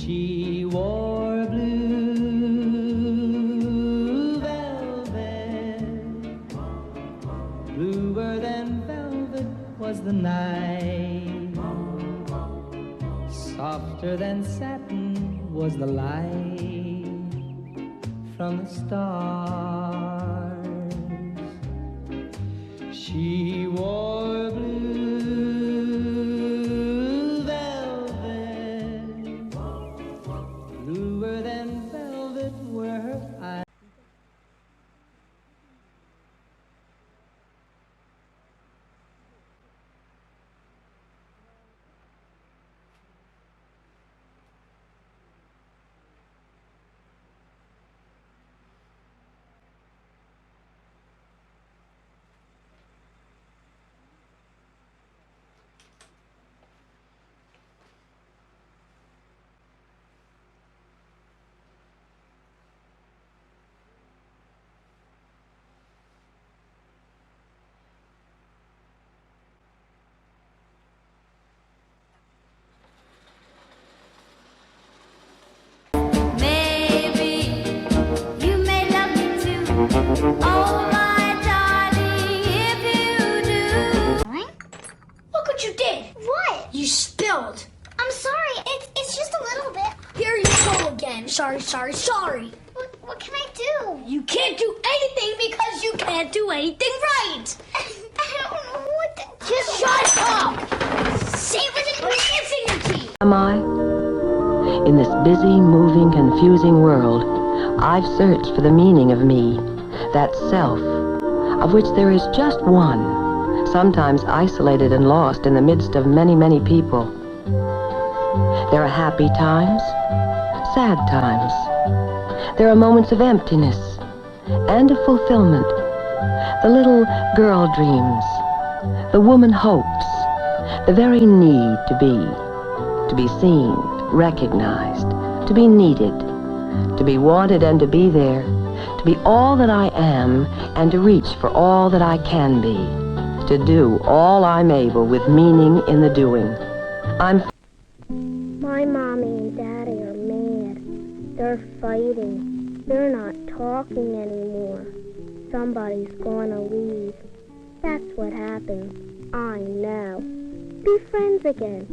She wore blue velvet, bluer than velvet was the night, softer than satin was the light from the stars. She wore blue velvet, bluer than velvet were her eyes. Oh, my darling, if you do. Look what you did. What? You spilled. I'm sorry. It's just a little bit. Here you go again. Sorry. What can I do? You can't do anything because you can't do anything right. I don't know what to... Just shut up. Say it with advancing your teeth. Am I? In this busy, moving, confusing world, I've searched for the meaning of me, that self, of which there is just one, sometimes isolated and lost in the midst of many, many people. There are happy times, sad times. There are moments of emptiness and of fulfillment. The little girl dreams, the woman hopes, the very need to be seen, recognized, to be needed, to be wanted and to be there, to be all that I am and to reach for all that I can be, to do all I'm able with meaning in the doing. My mommy and daddy are mad. They're fighting. They're not talking anymore. Somebody's gonna leave. That's what happens. I know. Be friends again.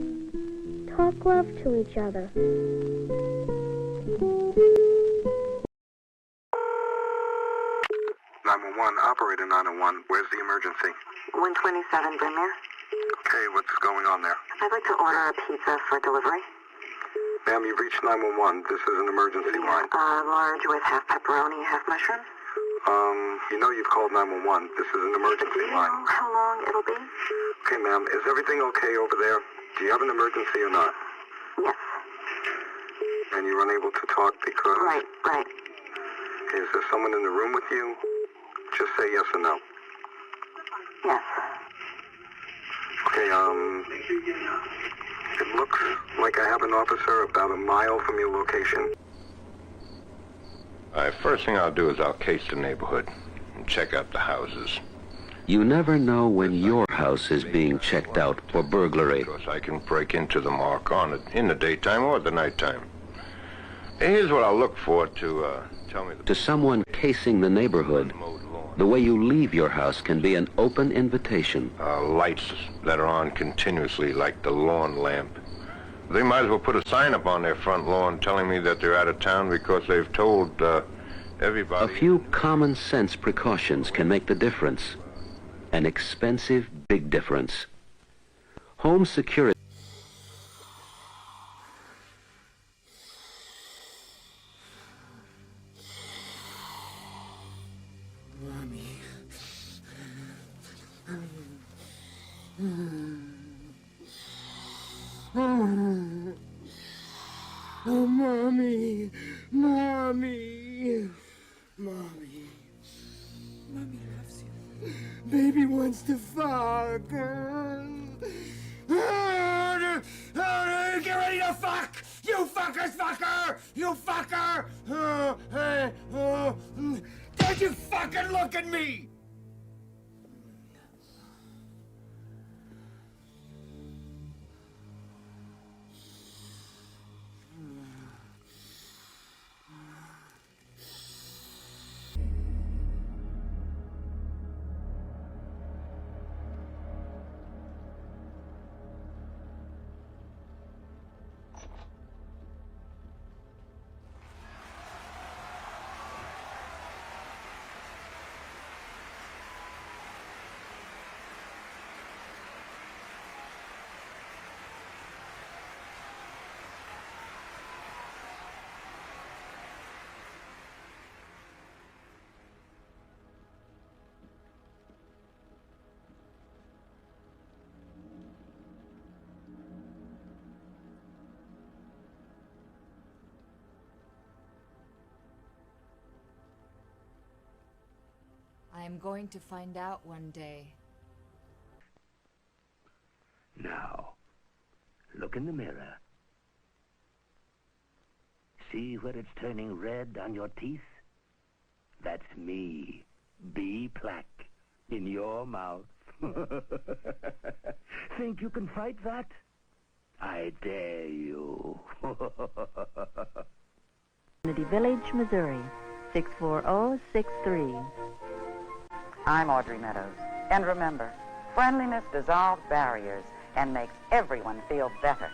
Talk love to each other. 911, operator 901. Where's the emergency? 127 Brynmere. Okay, what's going on there? I'd like to order a pizza for delivery. Ma'am, you've reached 911. This is an emergency line. Large with half pepperoni, half mushroom. You know you've called 911. This is an emergency Do you line. know how long it'll be? Okay, ma'am, is everything okay over there? Do you have an emergency or not? Yes. And you're unable to talk because... Right. Is there someone in the room with you? Just say yes or no. Yes. Okay, it looks like I have an officer about a mile from your location. First thing I'll do is I'll case the neighborhood and check out the houses. You never know when your house is being checked out for burglary. Because I can break into the mark on it in the daytime or the nighttime. Here's what I'll look for to tell me the... To someone casing the neighborhood, the way you leave your house can be an open invitation. Lights that are on continuously, like the lawn lamp. They might as well put a sign up on their front lawn telling me that they're out of town because they've told everybody... A few common sense precautions can make the difference. An expensive, big difference. Home security... Oh, Mommy. Mommy loves you. Baby wants to fuck. Get ready to fuck! You fucker! You fucker! Don't you fucking look at me! I'm going to find out one day. Now, look in the mirror. See where it's turning red on your teeth? That's me, B-plaque, in your mouth. Think you can fight that? I dare you. Unity Village, Missouri, 64063. I'm Audrey Meadows. And remember, friendliness dissolves barriers and makes everyone feel better.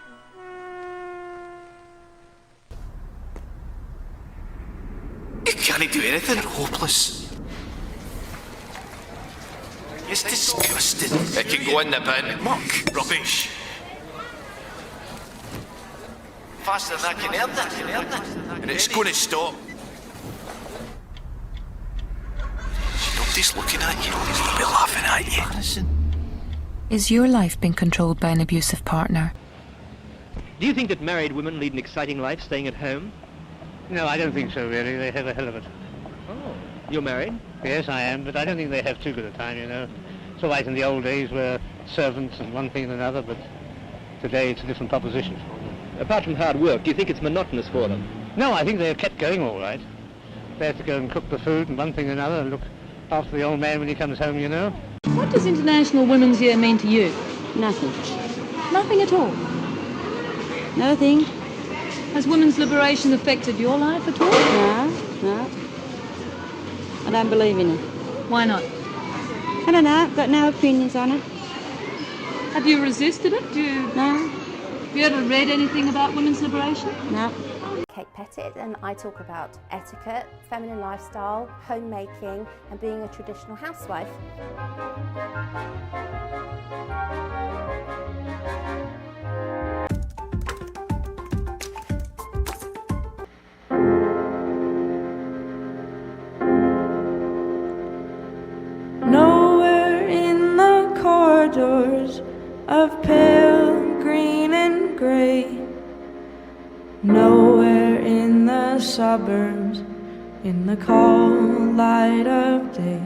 You can't do anything. Hopeless. It's disgusting. It can go in the bin. Muck. Rubbish. Faster than I can earn it. And it's going to stop. Nobody's looking at you. They'll be laughing at you. Is your life being controlled by an abusive partner? Do you think that married women lead an exciting life staying at home? No, I don't think so, really. They have a hell of it. Oh. You're married? Yes, I am, but I don't think they have too good a time, you know. It's all right in the old days where servants and one thing and another, but today it's a different proposition. Apart from hard work, do you think it's monotonous for them? No, I think they're kept going all right. They have to go and cook the food and one thing and another and look after the old man when he comes home, you know. What does International Women's Year mean to you? Nothing. Nothing at all? Nothing. Has women's liberation affected your life at all? No. I don't believe in it. Why not? I don't know. I've got no opinions on it. Have you resisted it? No. Have you ever read anything about women's liberation? No. Kate Pettit, and I talk about etiquette, feminine lifestyle, homemaking and being a traditional housewife. Nowhere in the corridors of pale green and gray, nowhere in the suburbs, in the cold light of day.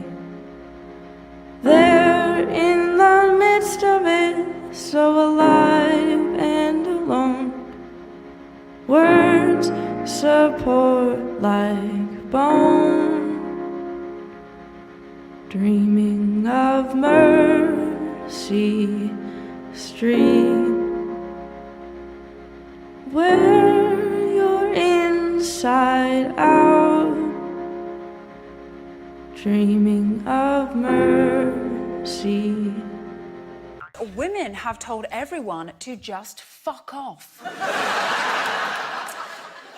There in the midst of it, so alive and alone, words support like bone, dreaming of Mercy Street, where you're inside out, dreaming of mercy. Women have told everyone to just fuck off.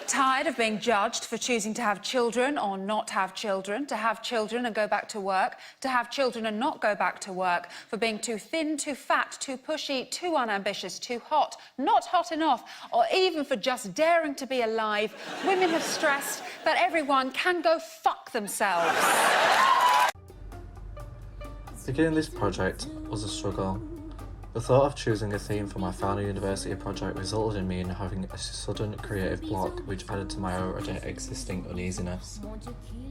Tired of being judged for choosing to have children or not have children, to have children and go back to work, to have children and not go back to work, for being too thin, too fat, too pushy, too unambitious, too hot, not hot enough, or even for just daring to be alive, women have stressed that everyone can go fuck themselves. Beginning this project was a struggle. The thought of choosing a theme for my final university project resulted in me in having a sudden creative block which added to my already existing uneasiness.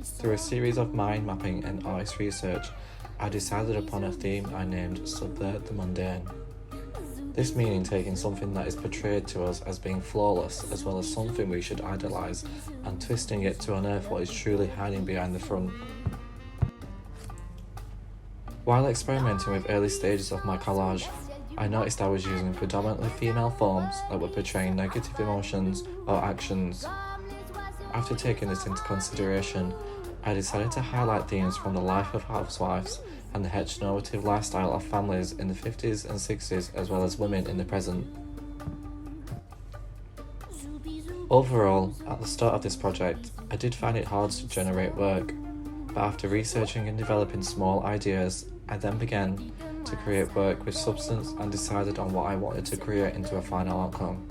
Through a series of mind mapping and artist research, I decided upon a theme I named Subvert the Mundane. This meaning taking something that is portrayed to us as being flawless as well as something we should idolise and twisting it to unearth what is truly hiding behind the front. While experimenting with early stages of my collage, I noticed I was using predominantly female forms that were portraying negative emotions or actions. After taking this into consideration, I decided to highlight themes from the life of housewives and the heteronormative lifestyle of families in the 50s and 60s as well as women in the present. Overall, at the start of this project, I did find it hard to generate work, but after researching and developing small ideas, I then began to create work with substance and decided on what I wanted to create into a final outcome.